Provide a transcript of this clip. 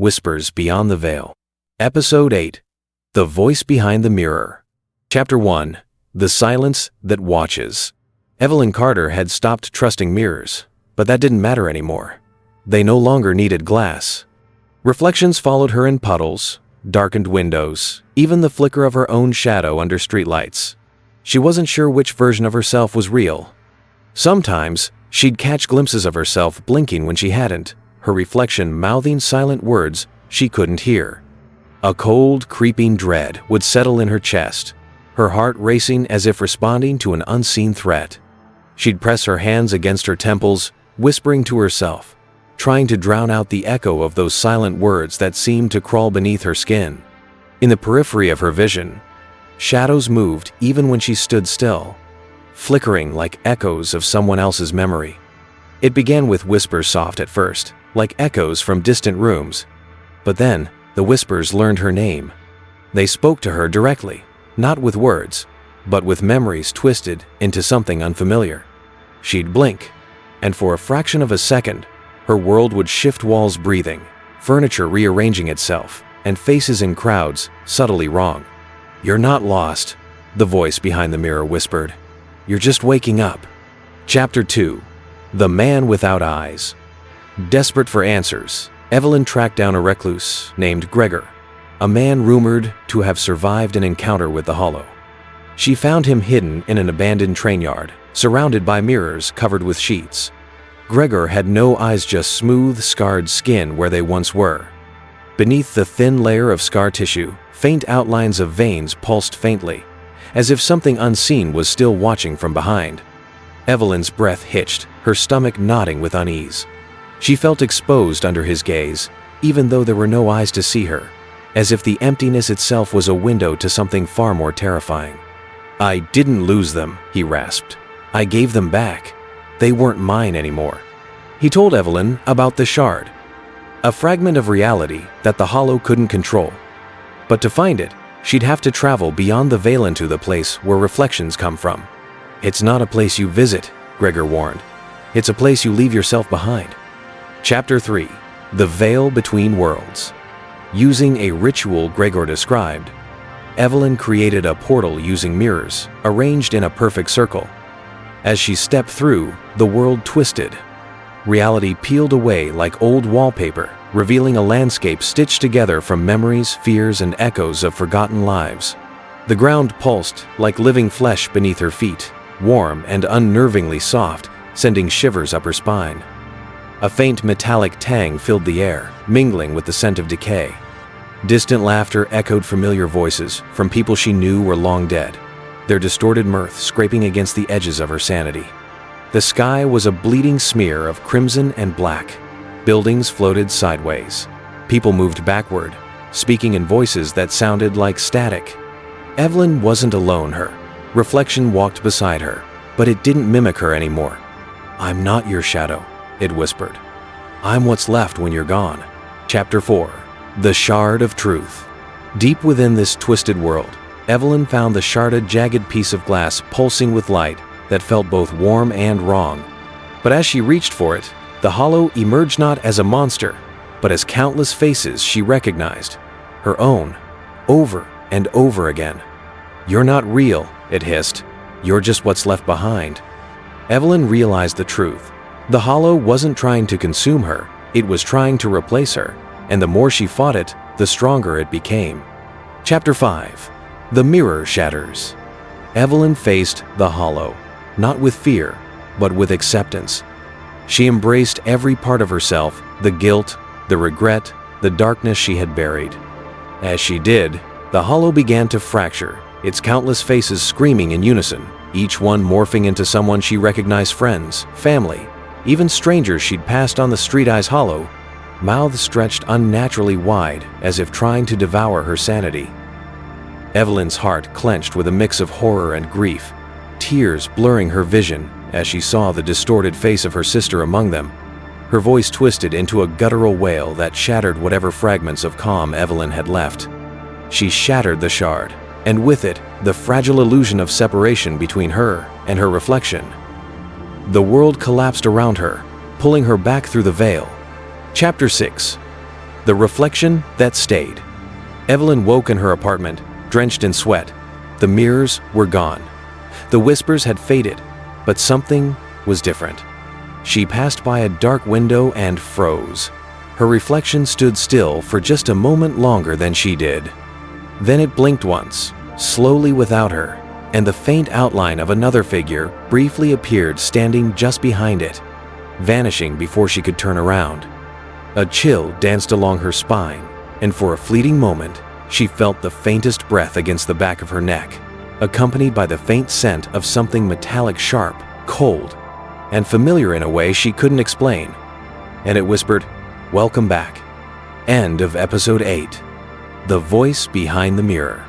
Whispers Beyond the Veil. Episode 8. The Voice Behind the Mirror. Chapter 1. The Silence That Watches. Evelyn Carter had stopped trusting mirrors, but that didn't matter anymore. They no longer needed glass. Reflections followed her in puddles, darkened windows, even the flicker of her own shadow under streetlights. She wasn't sure which version of herself was real. Sometimes, she'd catch glimpses of herself blinking when she hadn't, her reflection mouthing silent words she couldn't hear. A cold, creeping dread would settle in her chest, her heart racing as if responding to an unseen threat. She'd press her hands against her temples, whispering to herself, trying to drown out the echo of those silent words that seemed to crawl beneath her skin. In the periphery of her vision, shadows moved even when she stood still, flickering like echoes of someone else's memory. It began with whispers soft at first, like echoes from distant rooms. But then, the whispers learned her name. They spoke to her directly, not with words, but with memories twisted into something unfamiliar. She'd blink, and for a fraction of a second, her world would shift, walls breathing, furniture rearranging itself, and faces in crowds subtly wrong. "You're not lost," the voice behind the mirror whispered. "You're just waking up." Chapter 2. The Man Without Eyes. Desperate for answers, Evelyn tracked down a recluse named Gregor, a man rumored to have survived an encounter with the Hollow. She found him hidden in an abandoned train yard, surrounded by mirrors covered with sheets. Gregor had no eyes, just smooth, scarred skin where they once were. Beneath the thin layer of scar tissue, faint outlines of veins pulsed faintly, as if something unseen was still watching from behind. Evelyn's breath hitched, her stomach knotting with unease. She felt exposed under his gaze, even though there were no eyes to see her, as if the emptiness itself was a window to something far more terrifying. "I didn't lose them," he rasped. "I gave them back. They weren't mine anymore." He told Evelyn about the shard, a fragment of reality that the Hollow couldn't control. But to find it, she'd have to travel beyond the veil into the place where reflections come from. "It's not a place you visit," Gregor warned. "It's a place you leave yourself behind." Chapter 3. The Veil Between Worlds. Using a ritual Gregor described, Evelyn created a portal using mirrors, arranged in a perfect circle. As she stepped through, the world twisted. Reality peeled away like old wallpaper, revealing a landscape stitched together from memories, fears, and echoes of forgotten lives. The ground pulsed like living flesh beneath her feet, warm and unnervingly soft, sending shivers up her spine. A faint metallic tang filled the air, mingling with the scent of decay. Distant laughter echoed familiar voices from people she knew were long dead, their distorted mirth scraping against the edges of her sanity. The sky was a bleeding smear of crimson and black. Buildings floated sideways. People moved backward, speaking in voices that sounded like static. Evelyn wasn't alone. Her reflection walked beside her, but it didn't mimic her anymore. "I'm not your shadow," it whispered. "I'm what's left when you're gone." Chapter 4. The Shard of Truth. Deep within this twisted world, Evelyn found the sharded, jagged piece of glass pulsing with light that felt both warm and wrong. But as she reached for it, the Hollow emerged not as a monster, but as countless faces she recognized, her own, over and over again. "You're not real," it hissed. "You're just what's left behind." Evelyn realized the truth. The Hollow wasn't trying to consume her, it was trying to replace her, and the more she fought it, the stronger it became. Chapter 5. The Mirror Shatters. Evelyn faced the Hollow, not with fear, but with acceptance. She embraced every part of herself, the guilt, the regret, the darkness she had buried. As she did, the Hollow began to fracture, its countless faces screaming in unison, each one morphing into someone she recognized: friends, family, even strangers she'd passed on the street. Eyes hollow, mouths stretched unnaturally wide as if trying to devour her sanity. Evelyn's heart clenched with a mix of horror and grief, tears blurring her vision as she saw the distorted face of her sister among them. Her voice twisted into a guttural wail that shattered whatever fragments of calm Evelyn had left. She shattered the shard, and with it, the fragile illusion of separation between her and her reflection. The world collapsed around her, pulling her back through the veil. Chapter 6. The reflection that stayed. Evelyn woke in her apartment, drenched in sweat. The mirrors were gone. The whispers had faded, but something was different. She passed by a dark window and froze. Her reflection stood still for just a moment longer than she did. Then it blinked once, slowly without her, and the faint outline of another figure briefly appeared standing just behind it, vanishing before she could turn around. A chill danced along her spine, and for a fleeting moment, she felt the faintest breath against the back of her neck, accompanied by the faint scent of something metallic sharp, cold, and familiar in a way she couldn't explain. And it whispered, "Welcome back." End of episode 8. The Voice Behind the Mirror.